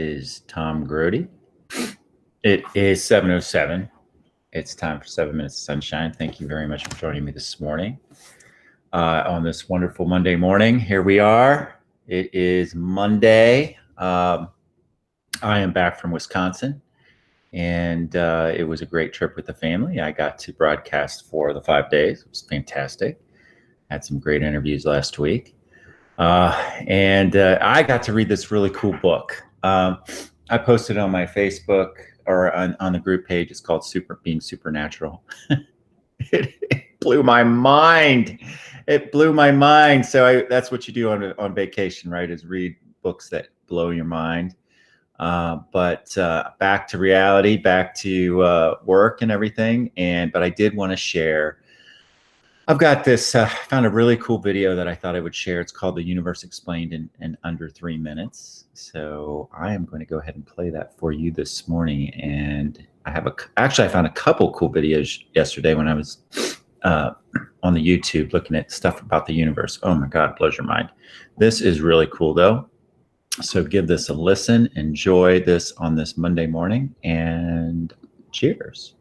Is Tom Grody. It is 7:07. It's time for 7 Minutes of Sunshine. Thank you very much for joining me this morning on this wonderful Monday morning. Here we are. It is Monday. I am back from Wisconsin, and it was a great trip with the family. I got to broadcast for the 5 days. It was fantastic. Had some great interviews last week. And I got to read this really cool book. I posted on my Facebook or on the group page. It's called Being Supernatural. It blew my mind. It blew my mind. So that's what you do on vacation, right? Is read books that blow your mind. But back to reality, back to work and everything. But I did want to share. I've got this, found a really cool video that I thought I would share. It's called The Universe Explained in Under 3 Minutes. So I am going to go ahead and play that for you this morning. And I found a couple cool videos yesterday when I was on the YouTube looking at stuff about the universe. Oh my God, blows your mind. This is really cool though. So give this a listen, enjoy this on this Monday morning, and cheers.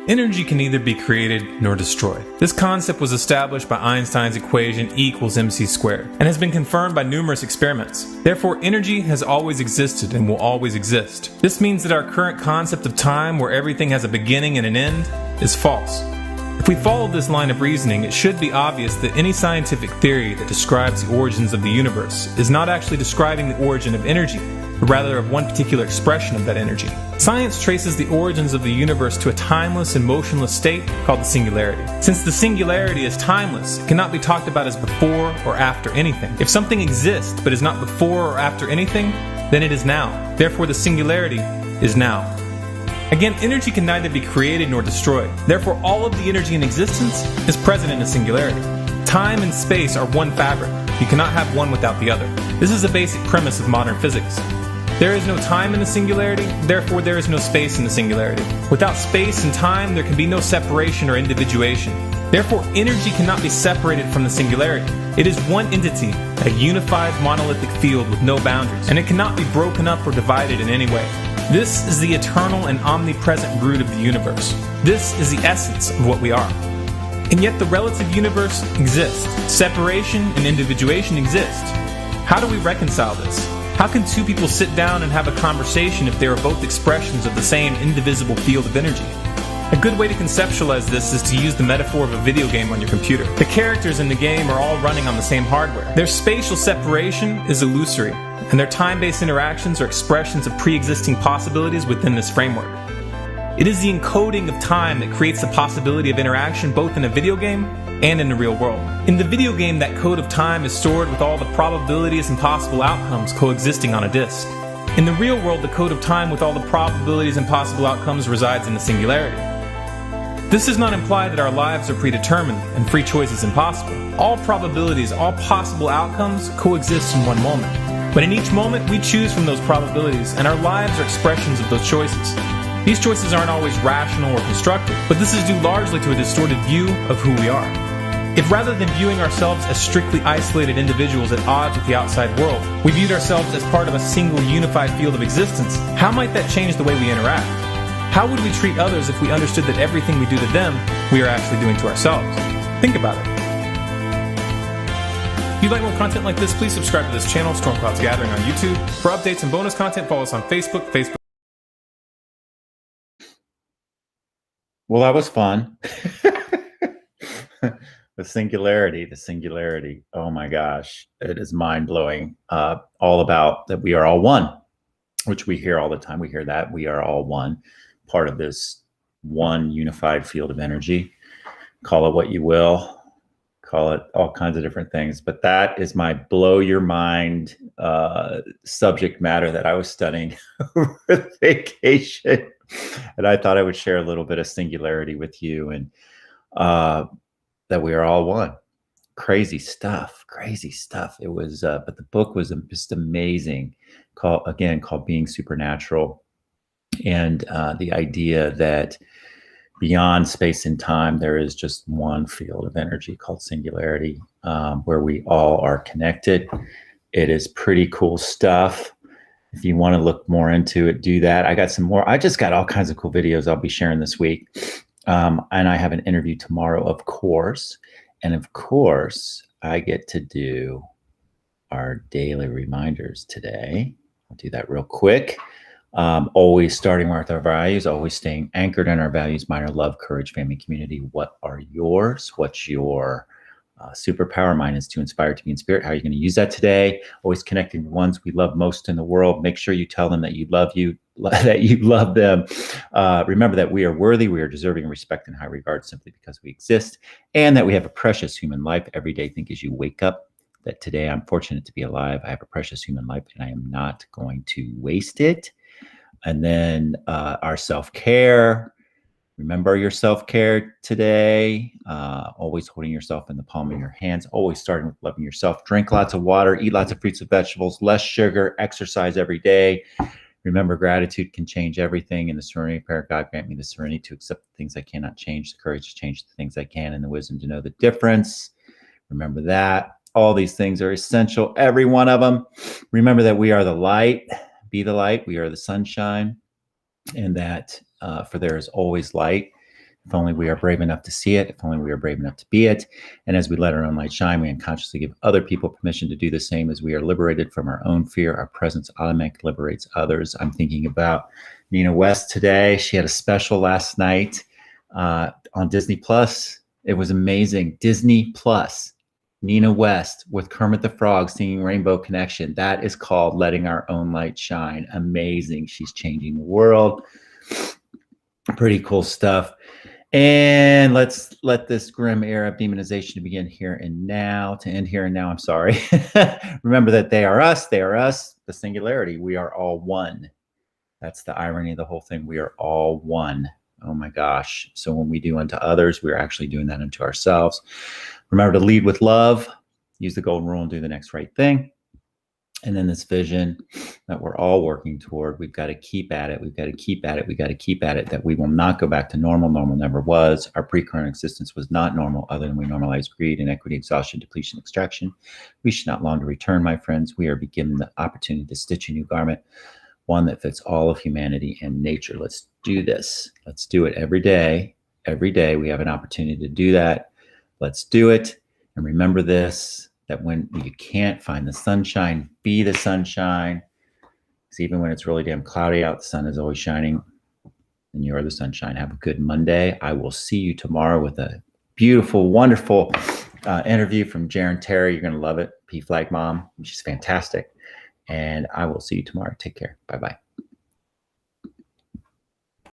Energy can neither be created nor destroyed. This concept was established by Einstein's equation E equals mc squared and has been confirmed by numerous experiments. Therefore, energy has always existed and will always exist. This means that our current concept of time, where everything has a beginning and an end, is false. If we follow this line of reasoning, it should be obvious that any scientific theory that describes the origins of the universe is not actually describing the origin of energy, but rather of one particular expression of that energy. Science traces the origins of the universe to a timeless and motionless state called the singularity. Since the singularity is timeless, it cannot be talked about as before or after anything. If something exists but is not before or after anything, then it is now. Therefore, the singularity is now. Again, energy can neither be created nor destroyed. Therefore, all of the energy in existence is present in the singularity. Time and space are one fabric. You cannot have one without the other. This is a basic premise of modern physics. There is no time in the singularity, therefore there is no space in the singularity. Without space and time, there can be no separation or individuation. Therefore, energy cannot be separated from the singularity. It is one entity, a unified monolithic field with no boundaries, and it cannot be broken up or divided in any way. This is the eternal and omnipresent root of the universe. This is the essence of what we are. And yet the relative universe exists. Separation and individuation exist. How do we reconcile this? How can two people sit down and have a conversation if they are both expressions of the same indivisible field of energy? A good way to conceptualize this is to use the metaphor of a video game on your computer. The characters in the game are all running on the same hardware. Their spatial separation is illusory, and their time-based interactions are expressions of pre-existing possibilities within this framework. It is the encoding of time that creates the possibility of interaction both in a video game and in the real world. In the video game, that code of time is stored with all the probabilities and possible outcomes coexisting on a disk. In the real world, the code of time with all the probabilities and possible outcomes resides in the singularity. This does not imply that our lives are predetermined and free choice is impossible. All probabilities, all possible outcomes coexist in one moment. But in each moment, we choose from those probabilities, and our lives are expressions of those choices. These choices aren't always rational or constructive, but this is due largely to a distorted view of who we are. If rather than viewing ourselves as strictly isolated individuals at odds with the outside world, we viewed ourselves as part of a single unified field of existence, how might that change the way we interact? How would we treat others if we understood that everything we do to them, we are actually doing to ourselves? Think about it. If you'd like more content like this, please subscribe to this channel, Storm Clouds Gathering on YouTube. For updates and bonus content, follow us on Facebook. Well, that was fun. The singularity. Oh my gosh, it is mind-blowing. All about that we are all one, which we hear all the time. We hear that we are all one, part of this one unified field of energy. Call it what you will, call it all kinds of different things. But that is my blow your mind subject matter that I was studying over vacation. And I thought I would share a little bit of singularity with you, and that we are all one. Crazy stuff. It was, but the book was just amazing. Called Being Supernatural, and the idea that beyond space and time, there is just one field of energy called singularity, where we all are connected. It is pretty cool stuff. If you want to look more into it, do that. I got some more. I just got all kinds of cool videos I'll be sharing this week. And I have an interview tomorrow, of course. And of course, I get to do our daily reminders today. I'll do that real quick. Always starting with our values, always staying anchored in our values, minor love, courage, family, community. What are yours? What's your superpower? Mine is to inspire, to be in spirit. How are you going to use that today? Always connecting the ones we love most in the world. Make sure you tell them that you love that you love them. Remember that we are worthy, we are deserving of respect and high regard simply because we exist, and that we have a precious human life. Every day, think as you wake up that today I'm fortunate to be alive. I have a precious human life, and I am not going to waste it. And then our self-care. Remember your self-care today. Always holding yourself in the palm of your hands. Always starting with loving yourself. Drink lots of water. Eat lots of fruits and vegetables. Less sugar. Exercise every day. Remember, gratitude can change everything. In the Serenity Prayer, God grant me the serenity to accept the things I cannot change, the courage to change the things I can, and the wisdom to know the difference. Remember that. All these things are essential, every one of them. Remember that we are the light. Be the light. We are the sunshine. And that for there is always light. If only we are brave enough to see it, if only we are brave enough to be it. And as we let our own light shine, we unconsciously give other people permission to do the same. As we are liberated from our own fear, our presence automatically liberates others. I'm thinking about Nina West today. She had a special last night on Disney Plus. It was amazing. Disney Plus. Nina West with Kermit the Frog singing Rainbow Connection. That is called Letting Our Own Light Shine. Amazing. She's changing the world. Pretty cool stuff. And let's let this grim era of demonization begin here and now, to end here and now. I'm sorry. Remember that they are us, the singularity. We are all one. That's the irony of the whole thing. We are all one. Oh my gosh. So when we do unto others, we're actually doing that unto ourselves. Remember to lead with love, use the golden rule, and do the next right thing. And then this vision that we're all working toward, we've got to keep at it. We've got to keep at it. We've got to keep at it, that we will not go back to normal. Normal never was. Our pre-current existence was not normal, other than we normalized greed, inequity, exhaustion, depletion, extraction. We should not long to return, my friends. We are beginning the opportunity to stitch a new garment, one that fits all of humanity and nature. Let's do this. Let's do it every day. Every day we have an opportunity to do that. Let's do it. And remember this, that when you can't find the sunshine, be the sunshine. Because even when it's really damn cloudy out, the sun is always shining, and you are the sunshine. Have a good Monday. I will see you tomorrow with a beautiful, wonderful interview from Jaren Terry. You're going to love it. P Flag Mom. She's fantastic. And I will see you tomorrow. Take care. Bye-bye.